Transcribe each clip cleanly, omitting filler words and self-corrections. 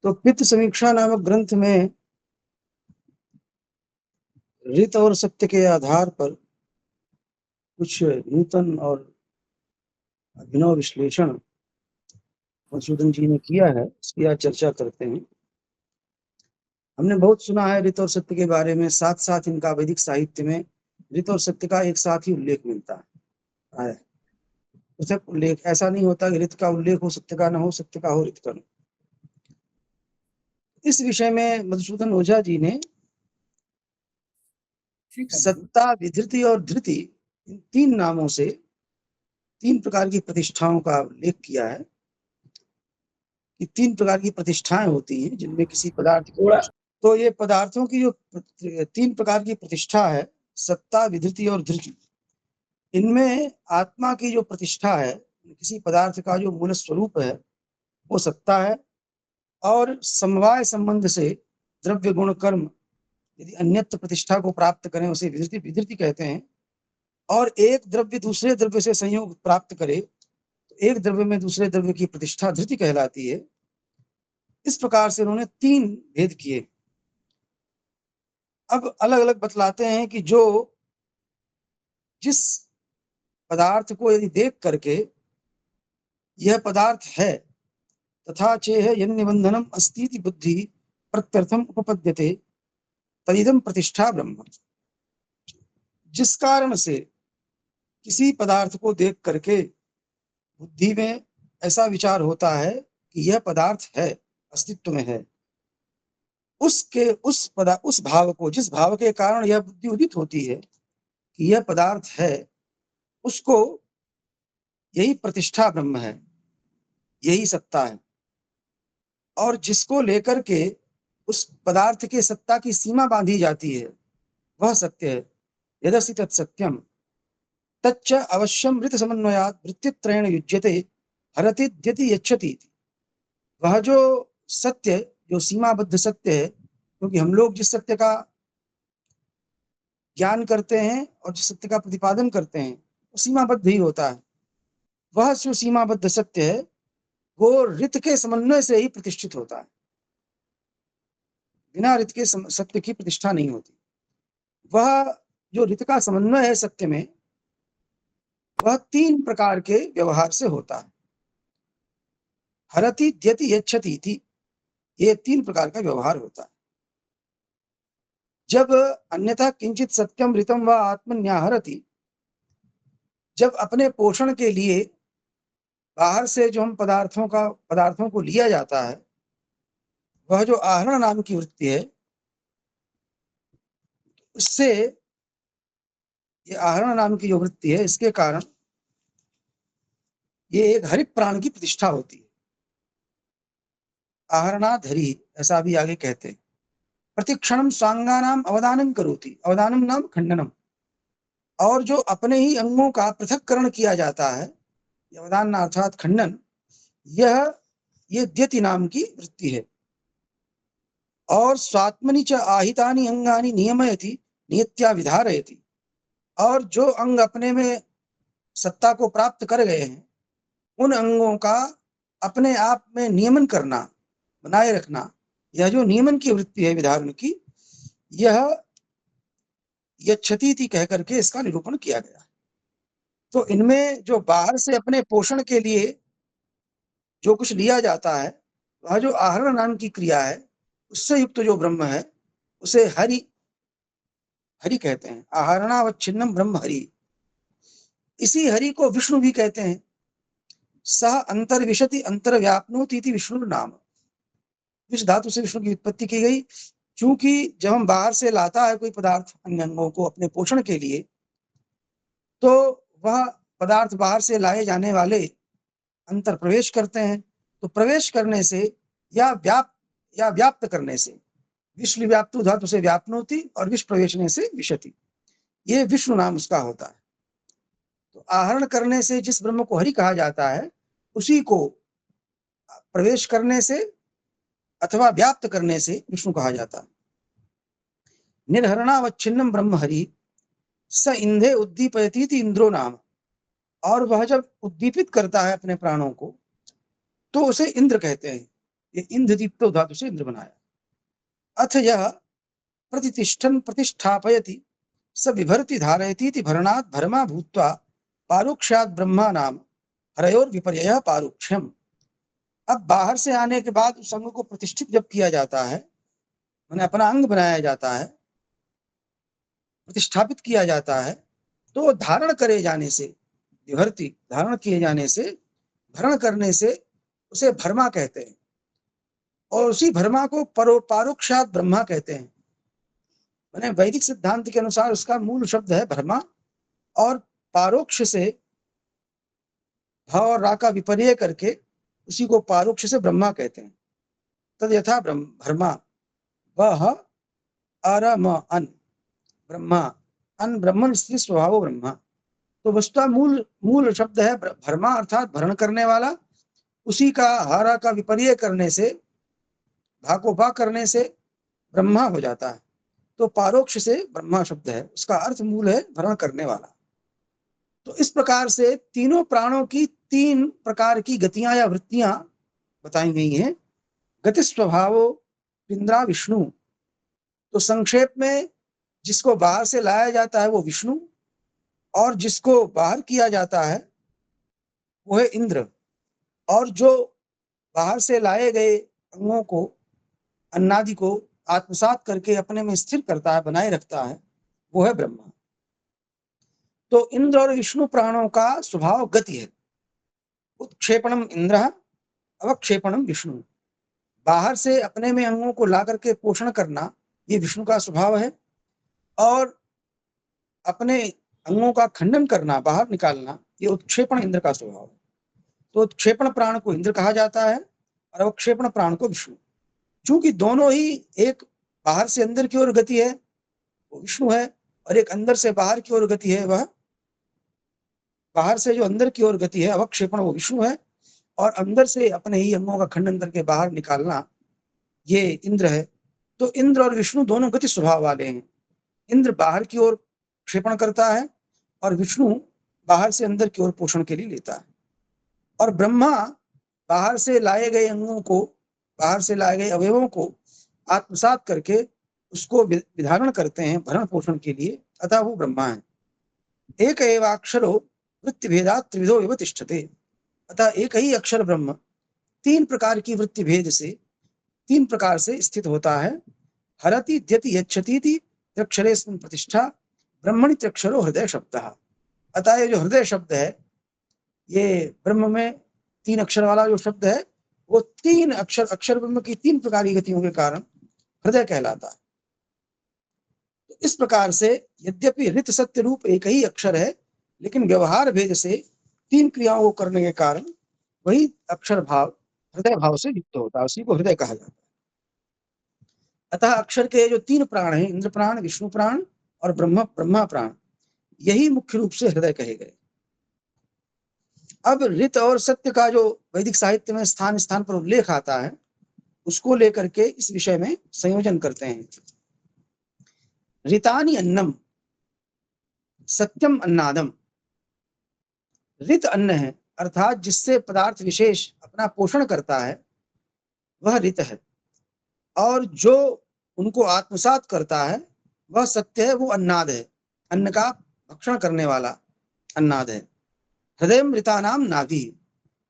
तो पित्त समीक्षा नामक ग्रंथ में ऋत और सत्य के आधार पर कुछ नूतन और अभिनव विश्लेषण मधुसूदन जी ने किया है, इसकी आज चर्चा करते हैं। हमने बहुत सुना है ऋत और सत्य के बारे में, साथ साथ इनका वैदिक साहित्य में ऋत और सत्य का एक साथ ही उल्लेख मिलता है। पृथक उल्लेख, ऐसा नहीं होता कि ऋत का उल्लेख हो सत्य का न हो, सत्य का हो ऋत का न। इस विषय में मधुसूदन ओझा जी ने सत्ता, विधृति और धृति, इन तीन नामों से तीन प्रकार की प्रतिष्ठाओं का उल्लेख किया है कि तीन प्रकार की प्रतिष्ठाएं होती हैं जिनमें किसी पदार्थ को, तो ये पदार्थों की जो तीन प्रकार की प्रतिष्ठा है, सत्ता, विधृति और धृति, इनमें आत्मा की जो प्रतिष्ठा है, किसी पदार्थ का जो मूल स्वरूप है वो सत्ता है, और समवाय संबंध से द्रव्य गुण कर्म यदि अन्यत्र प्रतिष्ठा को प्राप्त करें उसे विधृति विधृति कहते हैं, और एक द्रव्य दूसरे द्रव्य से संयोग प्राप्त करे तो एक द्रव्य में दूसरे द्रव्य की प्रतिष्ठा धृति कहलाती है। इस प्रकार से उन्होंने तीन भेद किए। अब अलग अलग बतलाते हैं कि जो जिस पदार्थ को यदि देख करके यह पदार्थ है तथा चेह यन्निबंधनम अस्तीति बुद्धि प्रत्यर्थम उपपद्यते तदिदम प्रतिष्ठा ब्रह्म, जिस कारण से किसी पदार्थ को देख करके बुद्धि में ऐसा विचार होता है कि यह पदार्थ है, अस्तित्व में है, उस भाव को, जिस भाव के कारण यह बुद्धि उदित होती है कि यह पदार्थ है, उसको यही प्रतिष्ठा ब्रह्म है, यही सत्ता है। और जिसको लेकर के उस पदार्थ के सत्ता की सीमा बांधी जाती है वह सत्य है। यदस्ति तत्सत्यम तच्च अवश्यम ऋत समन्वयात् वृत्तित्रयेण युज्यते हरति द्यति यच्छति। वह जो सत्य, जो सीमाबद्ध सत्य है, क्योंकि हम लोग जिस सत्य का ज्ञान करते हैं और जिस सत्य का प्रतिपादन करते हैं वो सीमाबद्ध ही होता है। वह जो सीमाबद्ध सत्य है वो ऋत के समन्वय से ही प्रतिष्ठित होता है, बिना ऋत के सत्य की प्रतिष्ठा नहीं होती। वह जो ऋत का समन्वय है सत्य में, वह तीन प्रकार के व्यवहार से होता है। हरति द्यति यच्छति थी, ये तीन प्रकार का व्यवहार होता है। जब अन्यथा किंचित सत्यम ऋतम व आत्मन्याहरति, जब अपने पोषण के लिए बाहर से जो हम पदार्थों को लिया जाता है, वह जो आहरण नाम की वृत्ति है, उससे ये आहरण नाम की जो वृत्ति है, इसके कारण ये एक हरि प्राण की प्रतिष्ठा होती है। आहरणाधरी, ऐसा भी आगे कहते हैं। प्रतिक्षणम स्वांगानाम अवदानम करोति, अवदानम नाम खंडनम, और जो अपने ही अंगों का पृथक्करण किया जाता है, अवदान अर्थात खंडन, ये द्यति नाम की वृत्ति है। और स्वात्मनि च आहितानि अंगानि नियमयति नियत्या विधारयति, और जो अंग अपने में सत्ता को प्राप्त कर गए हैं उन अंगों का अपने आप में नियमन करना, बनाए रखना, यह जो नियमन की वृत्ति है विधारण की, यह यच्छति कह करके इसका निरूपण किया गया। तो इनमें जो बाहर से अपने पोषण के लिए जो कुछ लिया जाता है, वह जो आहरण नाम की क्रिया है, उससे युक्त जो ब्रह्म है उसे हरि कहते हैं। आहरणावच्छिन्नम ब्रह्म हरि। इसी हरि को विष्णु भी कहते हैं। सह अंतर्विशति अंतर्व्याप्नोति इति विष्णु नाम। विष धातु से विष्णु की उत्पत्ति की गई, क्योंकि जब हम बाहर से लाता है कोई पदार्थ अन्य अंगों को अपने पोषण के लिए, तो वह पदार्थ बाहर से लाए जाने वाले अंतर प्रवेश करते हैं। तो प्रवेश करने से या व्याप्त करने से, विश्व व्याप्तु धातु से व्याप्नोति और विष प्रवेशने से विशति, ये विष्णु नाम उसका होता है। तो आहरण करने से जिस ब्रह्म को हरि कहा जाता है, उसी को प्रवेश करने से अथवा व्याप्त करने से विष्णु कहा जाता है। निर्हरणावच्छिन्नम ब्रह्म हरि स इंधे उद्दीपयति इंद्रो नाम। और वह जब उद्दीपित करता है अपने प्राणों को तो उसे इंद्र कहते हैं। ये इंद्रदीप्तो धातु से इंद्र बनाया। अथ यह प्रतिष्ठन प्रतिष्ठापयति स बिभर्ति धारयति इति भरणात् भरमा भूत्वा पारोक्षात् ब्रह्मा नाम हरयोर विपर्ययः पारोक्षम। अब बाहर से आने के बाद उस अंग को प्रतिष्ठित जब किया जाता है, मैंने अपना अंग बनाया जाता है, प्रतिष्ठापित किया जाता है, तो धारण करे जाने से, विभर्ति धारण किए जाने से, भरण करने से उसे भरमा कहते हैं, और उसी भरमा को पारोक्षात् ब्रह्मा कहते हैं। मैंने वैदिक सिद्धांत के अनुसार उसका मूल शब्द है भरमा, और पारोक्ष से भाव और रा का विपर्य करके उसी को पारोक्ष से ब्रह्मा कहते हैं। तद यथा भरमा वह अरम अन ब्रह्मा अन ब्रह्मन स्त्री स्वभाव ब्रह्मा। तो वस्तुतः मूल शब्द है भरमा, अर्थात भरण करने वाला। उसी का हारा का विपर्य करने से, भा को भा करने से ब्रह्मा हो जाता है। तो पारोक्ष से ब्रह्मा शब्द है, उसका अर्थ मूल है भरण करने वाला। तो इस प्रकार से तीनों प्राणों की 3 प्रकार की गतियां या वृत्तियां बताई गई हैं। गति स्वभावो इंद्रा विष्णु। तो संक्षेप में जिसको बाहर से लाया जाता है वो विष्णु, और जिसको बाहर किया जाता है वो है इंद्र, और जो बाहर से लाए गए अंगों को, अन्नादि को आत्मसात करके अपने में स्थिर करता है, बनाए रखता है, वो है ब्रह्मा। तो इंद्र और विष्णु प्राणों का स्वभाव गति है। उत्क्षेपणम इंद्र अवक्षेपणम विष्णु। बाहर से अपने में अंगों को ला करके पोषण करना ये विष्णु का स्वभाव है, और अपने अंगों का खंडन करना, बाहर निकालना, ये उत्क्षेपण इंद्र का स्वभाव है। तो उत्क्षेपण प्राण को इंद्र कहा जाता है और अवक्षेपण प्राण को विष्णु। चूंकि दोनों ही, एक बाहर से अंदर की ओर गति है वो विष्णु है, और एक अंदर से बाहर की ओर गति है, वह बाहर से जो अंदर की ओर गति है अवक्षेपण वो विष्णु है, और अंदर से अपने ही अंगों का खंडन करके बाहर निकालना ये इंद्र है। तो इंद्र और विष्णु दोनों गति स्वभाव वाले हैं। इंद्र बाहर की ओर क्षेपण करता है और विष्णु बाहर से अंदर की ओर पोषण के लिए लेता है। और ब्रह्मा बाहर से लाए गए अंगों को, बाहर से लाए गए अवयवों को आत्मसात करके उसको विधारण करते हैं भरण पोषण के लिए, अतः वो ब्रह्मा है। एक एवाक्षरो वृत्ति भेदात् त्रिविधो एव तिष्ठते। अतः एक ही अक्षर ब्रह्म 3 प्रकार की वृत्ति भेद से, 3 प्रकार से स्थित होता है। हरति द्यति यच्छति त्र्यक्षरेस्मिन् प्रतिष्ठा ब्रह्मणि त्र्यक्षरो हृदय शब्दः। अतः ये जो हृदय शब्द है, ये ब्रह्म में 3 अक्षर वाला जो शब्द है, वो 3 अक्षर ब्रह्म की 3 प्रकार की गतियों के कारण हृदय कहलाता है। तो इस प्रकार से यद्यपि ऋत सत्य रूप एक ही अक्षर है, लेकिन व्यवहार भेद से 3 क्रियाओं को करने के कारण वही अक्षर भाव हृदय भाव से युक्त होता है, उसी को हृदय कहा जाता है। अतः अक्षर के जो 3 प्राण हैं, इंद्र प्राण, विष्णु प्राण और ब्रह्मा प्राण, यही मुख्य रूप से हृदय कहे गए। अब ऋत और सत्य का जो वैदिक साहित्य में स्थान स्थान पर उल्लेख आता है, उसको लेकर के इस विषय में संयोजन करते हैं। ऋतानि अन्नम सत्यम अन्नादम। ऋत अन्न है, अर्थात जिससे पदार्थ विशेष अपना पोषण करता है वह ऋत है, और जो उनको आत्मसात करता है वह सत्य है, वो अन्नाद है, अन्न का भक्षण करने वाला अन्नाद है। हृदय ऋतानाम नाभि।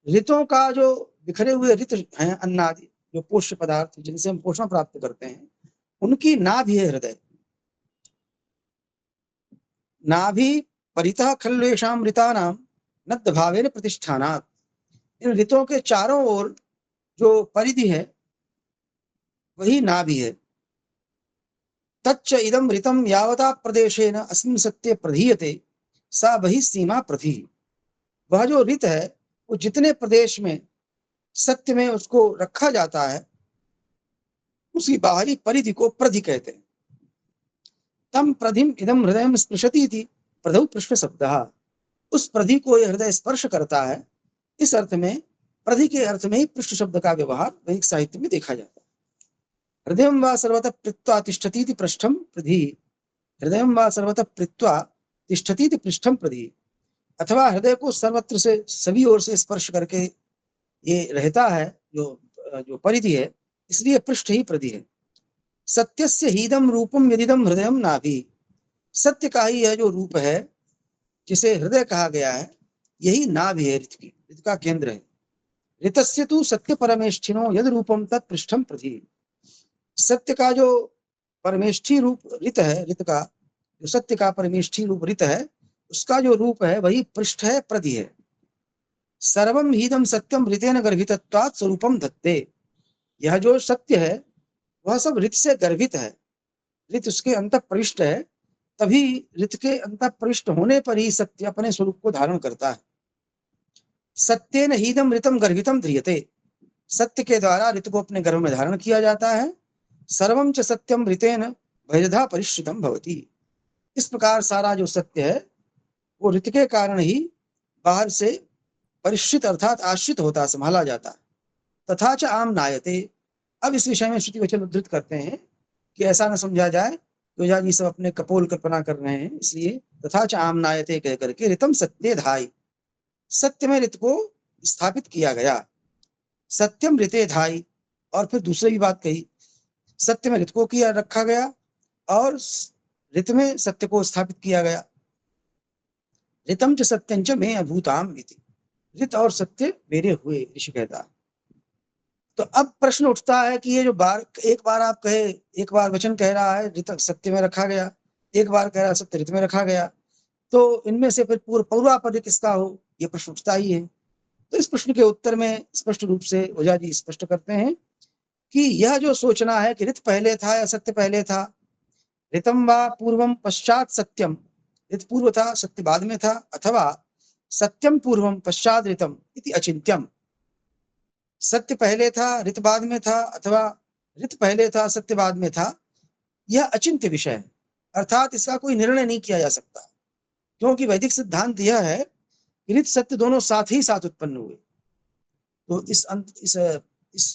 ऋतों का जो बिखरे हुए ऋत हैं अन्नादि, जो पोष्य पदार्थ जिनसे हम पोषण प्राप्त करते हैं, उनकी नाभि है हृदय। नाभि परितः खल्वेषाम ऋतानाम नद्द भावेन प्रतिष्ठानात्। इन ऋतों के चारों ओर जो परिधि है वही नाभि है। तच्च इदम ऋतम यावता प्रदेशेन अस्मिन् सत्ये प्रधीयते सा वही सीमा प्रधि। वह जो ऋत है वो जितने प्रदेश में सत्य में उसको रखा जाता है, उसी बाहरी परिधि को प्रधि कहते हैं। तम प्रधिम इदम हृदय स्पृशति थी प्रधौ पृष्ठ शब्द। उस प्रधि को यह हृदय स्पर्श करता है। इस अर्थ में, प्रधि के अर्थ में ही पृष्ठ शब्द का व्यवहार वैदिक साहित्य में देखा जाता है। हृदय वा सर्वतः पृत्वा तिष्ठति पृष्ठम प्रधि। हृदय वा सर्वतः पृत्वा तिष्ठति पृष्ठम प्रधि। अथवा हृदय को सर्वत्र से, सभी ओर से स्पर्श करके ये रहता है, जो जो परिधि है, इसलिए पृष्ठ ही परिधि है। सत्यस्य हीदम रूपम यदिदम हृदयम नाभि, सत्य का ही यह जो रूप है जिसे हृदय कहा गया है, यही नाभि है, ऋत का केंद्र है। ऋतस्य तु सत्य परमेष्ठिनो यद रूपम तत् पृष्ठम प्रति, सत्य का जो परमेष्ठी रूप ऋत है, ऋत का जो सत्य का परमेष्ठी रूप ऋत है, उसका जो रूप है वही पृष्ठ है, प्रति है। सर्वम हीदम सत्यम ऋतेन गर्भितत्वात् स्वरूपम धत्ते, यह जो सत्य है वह सब ऋत से गर्भित है, ऋत उसके अंतःप्रविष्ट है, तभी ऋत के अंतःप्रविष्ट होने पर ही सत्य अपने स्वरूप को धारण करता है। सत्येन हीदम ऋतम गर्भितम ध्रियते, सत्य के द्वारा ऋत को अपने गर्भ में धारण किया जाता है। सर्वम च सत्यम ऋतेन भयधा परिश्रितम भवति, इस प्रकार सारा जो सत्य है वो ऋत के कारण ही बाहर से परिश्रित अर्थात आश्रित होता, संभाला जाता। तथा च आम नायते, अब इस विषय में श्रुति वचन उद्धृत करते हैं कि ऐसा न समझा जाए तुझा जी सब अपने कपोल कल्पना कर रहे हैं, इसलिए तथा च आम नायते कह करके ऋतम सत्य धाई, सत्य में ऋत को स्थापित किया गया। सत्यम ऋते धाई, और फिर दूसरी बात कही, सत्य में ऋत को किया रखा गया और ऋत में सत्य को स्थापित किया गया। ऋतम च सत्यं च मे अभूताम इति, ऋत और सत्य मेरे हुए, ऋषि कहता है। तो अब प्रश्न उठता है कि ये जो एक बार आप कहे, एक बार वचन कह रहा है ऋत सत्य में रखा गया, एक बार कह रहा है सत्य ऋत में रखा गया, तो इनमें से फिर पूर्वापद किसका हो, ये प्रश्न उठता ही है। तो इस प्रश्न के उत्तर में स्पष्ट रूप से ओझा जी स्पष्ट करते हैं कि यह जो सोचना है कि ऋत पहले था या सत्य पहले था, ऋतम वा पूर्वम पश्चात सत्यम, ऋत पूर्व था सत्य बाद में था, अथवा सत्यम पूर्वम पश्चात ऋतम इति अचिंत्यम, सत्य पहले था ऋत बाद में था, अथवा ऋत पहले था सत्य बाद में था, यह अचिंत्य विषय है, अर्थात इसका कोई निर्णय नहीं किया जा सकता, क्योंकि वैदिक सिद्धांत यह है कि ऋत सत्य दोनों साथ ही साथ उत्पन्न हुए। तो इस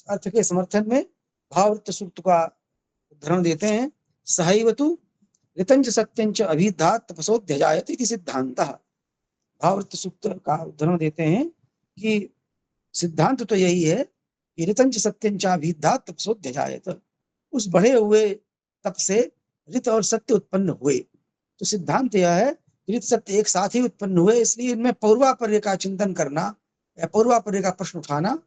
अर्थ के समर्थन में भाववृत्त सूक्त का उदाहरण देते हैं। सहैवतु ऋतंच सत्यंच अभिधात तपसोऽध्यजायते इति सिद्धांतः, भाववृत्त सूक्त का उदाहरण देते हैं कि सिद्धांत तो यही है कि ऋतंच सत्यंच अभिधात तपसोऽध्यजायत, उस बढ़े हुए तप से ऋत और सत्य उत्पन्न हुए। तो सिद्धांत यह है कि ऋत सत्य एक साथ ही उत्पन्न हुए, इसलिए इनमें पूर्वापर्य का चिंतन करना या पूर्वापर्य का प्रश्न उठाना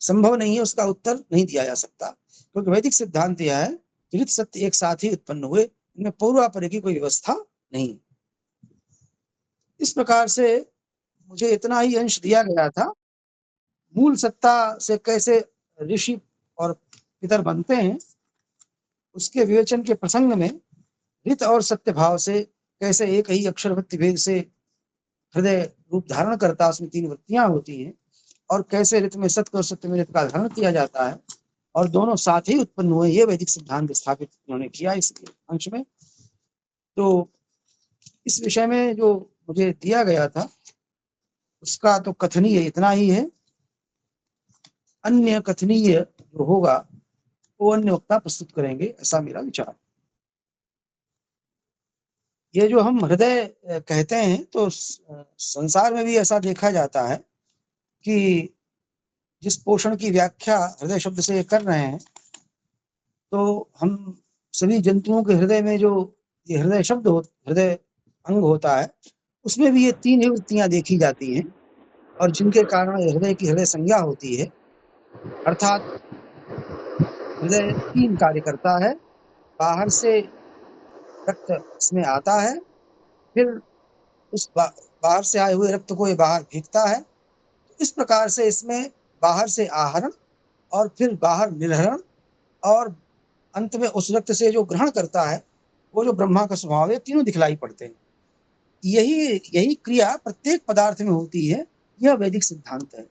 संभव नहीं है, उसका उत्तर नहीं दिया जा सकता, क्योंकि वैदिक सिद्धांत यह है कि ऋत सत्य एक साथ ही उत्पन्न हुए, इनमें पूर्वापर्य की कोई व्यवस्था नहीं। इस प्रकार से मुझे इतना ही अंश दिया गया था। मूल सत्ता से कैसे ऋषि और पितर बनते हैं, उसके विवेचन के प्रसंग में ऋत और सत्य भाव से कैसे एक ही अक्षर वृत्ति भेद से हृदय रूप धारण करता, उसमें 3 वृत्तियां होती हैं, और कैसे ऋत में सत्य और सत्य में ऋत का धारण किया जाता है, और दोनों साथ ही उत्पन्न हुए, ये वैदिक सिद्धांत स्थापित उन्होंने किया इस अंश में। तो इस विषय में जो मुझे दिया गया था उसका तो कथनीय इतना ही है, अन्य कथनीय जो होगा वो अन्य वक्ता प्रस्तुत करेंगे, ऐसा मेरा विचार। ये जो हम हृदय कहते हैं, तो संसार में भी ऐसा देखा जाता है कि जिस पोषण की व्याख्या हृदय शब्द से कर रहे हैं, तो हम सभी जंतुओं के हृदय में जो ये हृदय शब्द हृदय अंग होता है, उसमें भी ये 3 ही वृत्तियां देखी जाती हैं, और जिनके कारण हृदय की हृदय संज्ञा होती है, अर्थात हृदय 3 कार्य करता है। बाहर से रक्त इसमें आता है, फिर उस बाहर से आए हुए रक्त को ये बाहर फेंकता है। इस प्रकार से इसमें बाहर से आहरण और फिर बाहर निर्हरण, और अंत में उस रक्त से जो ग्रहण करता है, वो जो ब्रह्मा का स्वभाव है, तीनों दिखलाई पड़ते हैं। यही क्रिया प्रत्येक पदार्थ में होती है, यह वैदिक सिद्धांत है।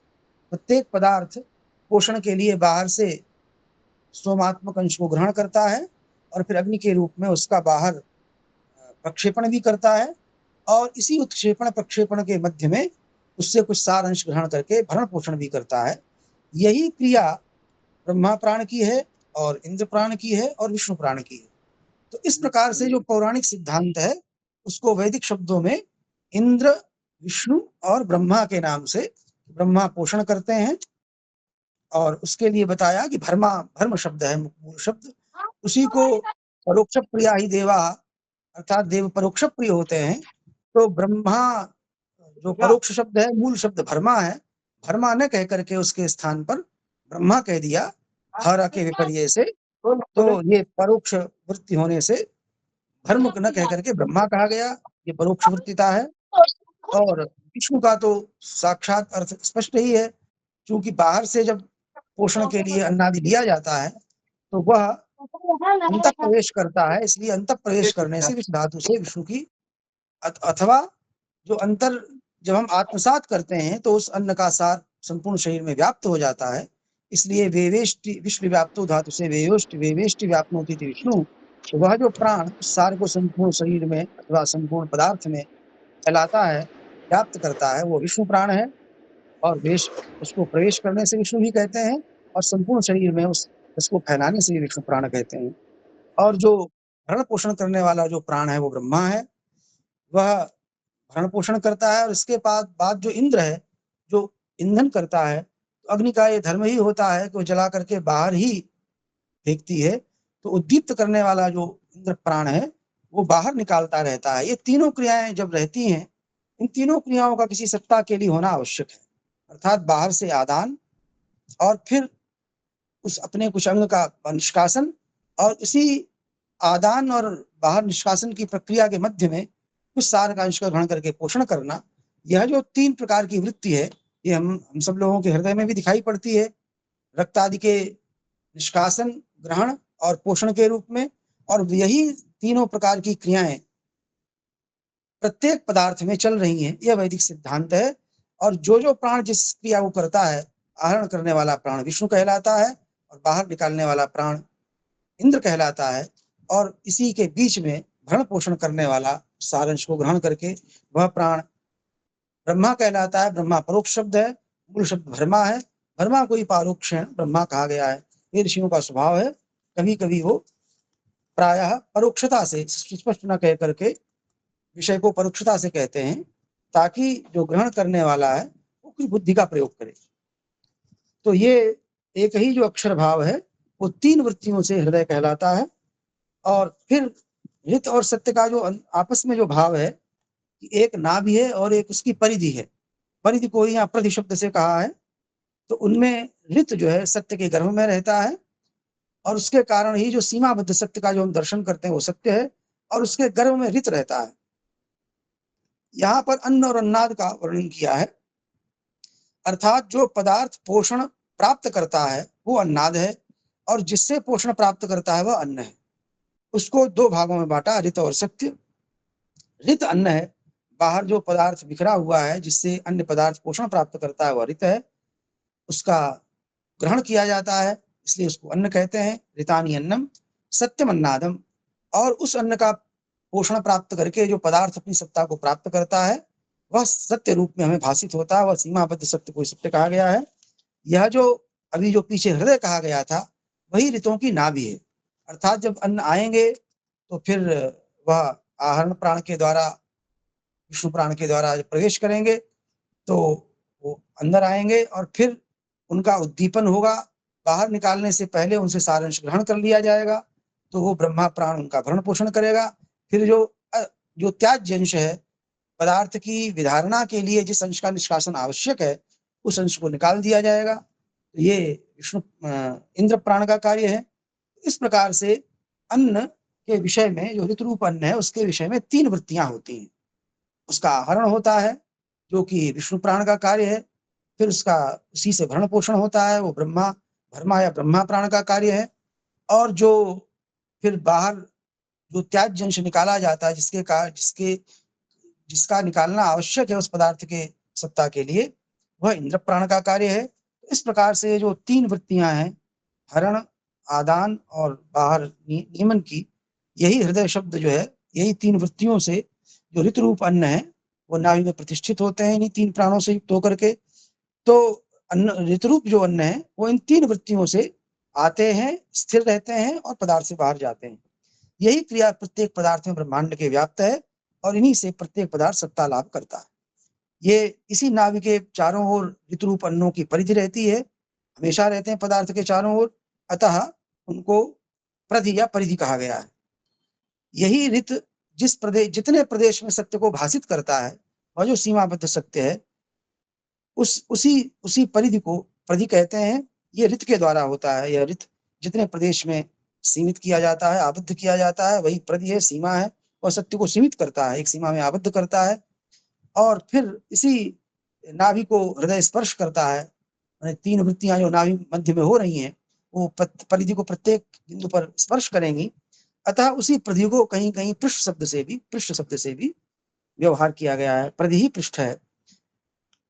प्रत्येक पदार्थ पोषण के लिए बाहर से सोमात्मक अंश को ग्रहण करता है, और फिर अग्नि के रूप में उसका बाहर प्रक्षेपण भी करता है, और इसी उत्क्षेपण प्रक्षेपण के मध्य में उससे कुछ सार अंश ग्रहण करके भरण पोषण भी करता है। यही क्रिया ब्रह्मा प्राण की है, और इंद्र प्राण की है, और विष्णु प्राण की है। तो इस प्रकार से जो पौराणिक सिद्धांत है, उसको वैदिक शब्दों में इंद्र, विष्णु और ब्रह्मा के नाम से, ब्रह्मा पोषण करते हैं और उसके लिए बताया कि भर्म शब्द है मूल शब्द, उसी को परोक्ष प्रिया ही देवा, अर्थात देव परोक्ष प्रिय होते हैं। तो ब्रह्मा जो परोक्ष शब्द है, मूल शब्द भरमा है, भरमा न कह करके उसके स्थान पर ब्रह्मा कह दिया हरा के विपर्य से। तो ये परोक्ष वृत्ति होने से भर्म न कह करके ब्रह्मा कहा गया, ये परोक्ष वृत्तिता है। और विष्णु का तो साक्षात अर्थ स्पष्ट ही है, क्योंकि बाहर से जब पोषण के लिए अन्नादि लिया जाता है तो वह अंतः प्रवेश करता है, इसलिए अंतः प्रवेश करने से विष धातु से विष्णु की अथवा जो अंतर जब हम आत्मसात करते हैं तो उस अन्न का सार संपूर्ण शरीर में व्याप्त हो जाता है, इसलिए वेवेष्टि विश्व व्याप्तो धातु से वेयोष्टि वेवेष्टि व्याप्नोति विष्णु। तो वह जो प्राण उस सार को संपूर्ण शरीर में अथवा संपूर्ण पदार्थ में फैलाता है, व्याप्त करता है, वो विष्णु प्राण है। और वेश उसको प्रवेश करने से विष्णु भी कहते हैं, और संपूर्ण शरीर में उसको फैलाने से विष्णु प्राण कहते हैं। और जो भरण पोषण करने वाला जो प्राण है वो ब्रह्मा है, वह भरण पोषण करता है। और इसके बाद जो इंद्र है, जो ईंधन करता है, तो अग्नि का ये धर्म ही होता है कि वो जला करके बाहर ही फेंकती है। तो उद्दीप्त करने वाला जो इंद्र प्राण है वो बाहर निकालता रहता है। ये तीनों क्रियाएं जब रहती हैं, इन तीनों क्रियाओं का किसी सत्ता के लिए होना आवश्यक है, अर्थात बाहर से आदान और फिर उस अपने कुछ अंग का निष्कासन, और इसी आदान और बाहर निष्कासन की प्रक्रिया के मध्य में कुछ सार का अंश का ग्रहण करके पोषण करना। यह जो 3 प्रकार की वृत्ति है, ये हम सब लोगों के हृदय में भी दिखाई पड़ती है, रक्त आदि के निष्कासन, ग्रहण और पोषण के रूप में। और यही तीनों प्रकार की क्रियाएं प्रत्येक पदार्थ में चल रही हैं, यह वैदिक सिद्धांत है। और जो प्राण जिस क्रिया को करता है, आहरण करने वाला प्राण विष्णु कहलाता है और बाहर निकालने वाला प्राण इंद्र कहलाता है। और इसी के बीच में भरण पोषण करने वाला सारंश को ग्रहण करके वह प्राण ब्रह्मा कहलाता है। ब्रह्मा परोक्ष शब्द है, मूल शब्द भरमा है, भरमा को ही पारोक्ष ब्रह्मा कहा गया है। ये ऋषियों का स्वभाव है, कभी कभी वो प्रायः परोक्षता से स्पष्ट न कह करके विषय को परोक्षता से कहते हैं, ताकि जो ग्रहण करने वाला है वो कुछ बुद्धि का प्रयोग करे। तो ये एक ही जो अक्षर भाव है वो 3 वृत्तियों से हृदय कहलाता है। और फिर हित और सत्य का जो आपस में जो भाव है, एक नाभि है और एक उसकी परिधि है। परिधि को यहाँ प्रति शब्द से कहा है। तो उनमें रित जो है सत्य के गर्भ में रहता है, और उसके कारण ही जो सीमाबद्ध सत्य का जो हम दर्शन करते हैं वो सत्य है, और उसके गर्भ में रित रहता है। यहाँ पर अन्न और अन्नाद का वर्णन किया है, अर्थात जो पदार्थ पोषण प्राप्त करता है वो अन्नाद है, और जिससे पोषण प्राप्त करता है वह अन्न है। उसको 2 भागों में बांटा, रित और सत्य। रित अन्न है, बाहर जो पदार्थ बिखरा हुआ है जिससे अन्य पदार्थ पोषण प्राप्त करता है वह रित है, उसका ग्रहण किया जाता है, इसलिए उसको अन्न कहते हैं। रितानि अन्नम सत्यम अन्नादम। और उस अन्न का पोषण प्राप्त करके जो पदार्थ अपनी सत्ता को प्राप्त करता है वह सत्य रूप में हमें भाषित होता है, वह सीमाबद्ध सत्य को सत्य कहा गया है। यह जो अभी जो पीछे हृदय कहा गया था वही ऋतों की नाभि है, अर्थात जब अन्न आएंगे तो फिर वह आहरण प्राण के द्वारा, विष्णु प्राण के द्वारा प्रवेश करेंगे तो वो अंदर आएंगे, और फिर उनका उद्दीपन होगा। बाहर निकालने से पहले उनसे सारांश ग्रहण कर लिया जाएगा, तो वो ब्रह्मा प्राण उनका भरण पोषण करेगा। फिर जो त्याज्य अंश है, पदार्थ की विधारणा के लिए जिस अंश का निष्कासन आवश्यक है उस अंश को निकाल दिया जाएगा। तो ये विष्णु इंद्र प्राण का कार्य है। इस प्रकार से अन्न के विषय में, जो ऋतु रूप अन्न है उसके विषय में 3 वृत्तियां होती हैं। उसका आहरण होता है जो कि विष्णु प्राण का कार्य है, फिर उसका उसी से भरण पोषण होता है, वो भरमा या ब्रह्मा प्राण का कार्य है। और जो फिर बाहर जो त्याज्य अंश निकाला जाता है, जिसका निकालना आवश्यक है उस पदार्थ के सत्ता के लिए, वह इंद्र प्राण का कार्य है। इस प्रकार से जो 3 वृत्तियां हैं, हरण, आदान और बाहर नियमन की, यही हृदय शब्द जो है, यही 3 वृत्तियों से जो ऋतु रूप अन्न है वो नाभि में प्रतिष्ठित होते हैं, इन्हीं 3 प्राणों से युक्त होकर के। तो अन्न, ऋतु रूप जो अन्न है वो इन 3 वृत्तियों से आते हैं, स्थिर रहते हैं और पदार्थ से बाहर जाते हैं। यही क्रिया प्रत्येक पदार्थ में ब्रह्मांड के व्याप्त है, और इन्हीं से प्रत्येक पदार्थ सत्ता लाभ करता है। ये इसी नाभि के चारों ओर ऋतु रूप अन्नों की परिधि रहती है, हमेशा रहते हैं पदार्थ के चारों ओर, अतः उनको प्रधि या परिधि कहा गया है। यही रित जितने प्रदेश में सत्य को भाषित करता है और जो सीमाबद्ध सत्य है, उसी परिधि को प्रधि कहते हैं। ये रित के द्वारा होता है। यह रित जितने प्रदेश में सीमित किया जाता है, आबद्ध किया जाता है, वही प्रधि है, सीमा है, और सत्य को सीमित करता है, एक सीमा में आबद्ध करता है। और फिर इसी नाभि को हृदय स्पर्श करता है। तीन वृत्तियां जो नाभि मध्य में हो रही हैं, वो परिधि को प्रत्येक बिंदु पर स्पर्श करेंगी। अतः उसी परिधि को कहीं कहीं पृष्ठ शब्द से भी व्यवहार किया गया है। परिधि ही पृष्ठ है।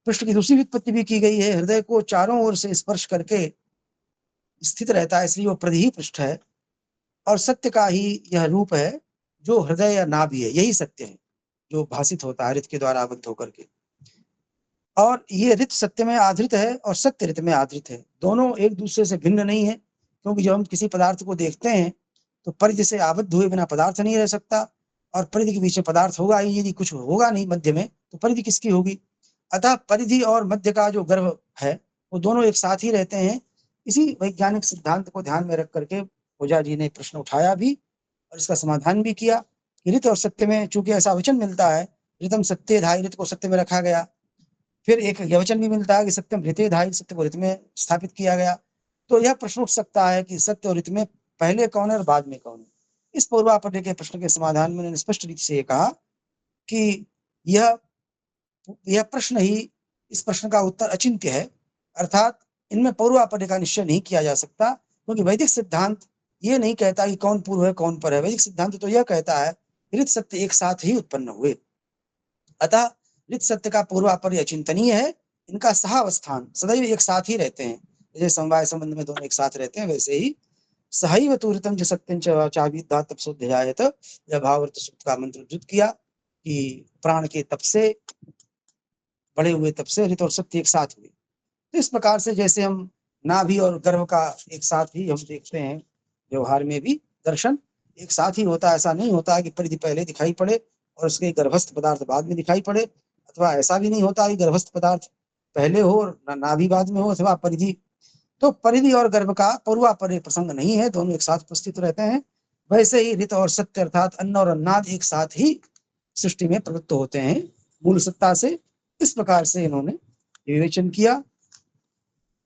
पृष्ठ की दूसरी व्युत्पत्ति भी की गई है। हृदय को चारों ओर से स्पर्श करके स्थित रहता है, इसलिए वो परिधि ही पृष्ठ है। और सत्य का ही यह रूप है जो हृदय या नाभि है। यही सत्य है जो भाषित होता है रित के द्वारा आबद्ध होकर के। और ये रित सत्य में आधृत है और सत्य रित में आधृत है। दोनों एक दूसरे से भिन्न नहीं है, क्योंकि जब हम किसी पदार्थ को देखते हैं तो परिधि से आबद्ध हुए बिना पदार्थ नहीं रह सकता, और परिधि के पीछे पदार्थ होगा ही। यदि कुछ होगा नहीं मध्य में, तो परिधि किसकी होगी? अतः परिधि और मध्य का जो गर्भ है, वो दोनों एक साथ ही रहते हैं। इसी वैज्ञानिक सिद्धांत को ध्यान में रख करके ओझा जी ने प्रश्न उठाया भी और इसका समाधान भी किया कि रित और सत्य में चूंकि ऐसा वचन मिलता है, रितम सत्य धाई, रित को सत्य में रखा गया। फिर एक वचन भी मिलता है कि सत्यम रिते धाई, सत्य को रित में स्थापित किया गया। तो यह प्रश्न उठ सकता है कि सत्य और रित में पहले कौन है और बाद में कौन है। इस पूर्वापद के प्रश्न के समाधान में उन्होंने स्पष्ट रीति से कहा कि यह प्रश्न ही, इस प्रश्न का उत्तर अचिंत्य है। अर्थात इनमें पूर्वापद का निश्चय नहीं किया जा सकता, क्योंकि वैदिक सिद्धांत ये नहीं कहता कि कौन पूर्व है कौन पर है। वैदिक सिद्धांत तो यह कहता है रित सत्य एक साथ ही उत्पन्न हुए। अतः रित सत्य का पूर्वापर अचिंतनीय है। इनका सहावस्थान सदैव एक साथ ही रहते हैं। जैसे समवाय संबंध में दोनों एक साथ रहते हैं, वैसे ही सहैव तु ऋतं च सत्यं च चाभिद्धा तपसोऽध्यायत। यह भावार्थ सूक्त का मंत्र उद्धृत किया कि प्राण के तप से, बड़े हुए तप से रित और सत्य एक साथ हुए। तो इस प्रकार से जैसे हम नाभि और गर्भ का एक साथ ही हम देखते हैं, व्यवहार में भी दर्शन एक साथ ही होता है। ऐसा नहीं होता है कि परिधि पहले दिखाई पड़े और उसके गर्भस्थ पदार्थ बाद में दिखाई पड़े, अथवा ऐसा भी नहीं होता कि गर्भस्थ पदार्थ पहले हो और नाभि बाद में हो, अथवा परिधि। तो परिधि और गर्भ का पूर्वापर प्रसंग नहीं है, दोनों एक साथ उपस्थित रहते हैं। वैसे ही रित और सत्य अर्थात अन्न और अन्नाद एक साथ ही सृष्टि में प्रवृत्त होते हैं मूल सत्ता से। इस प्रकार से इन्होंने विवेचन किया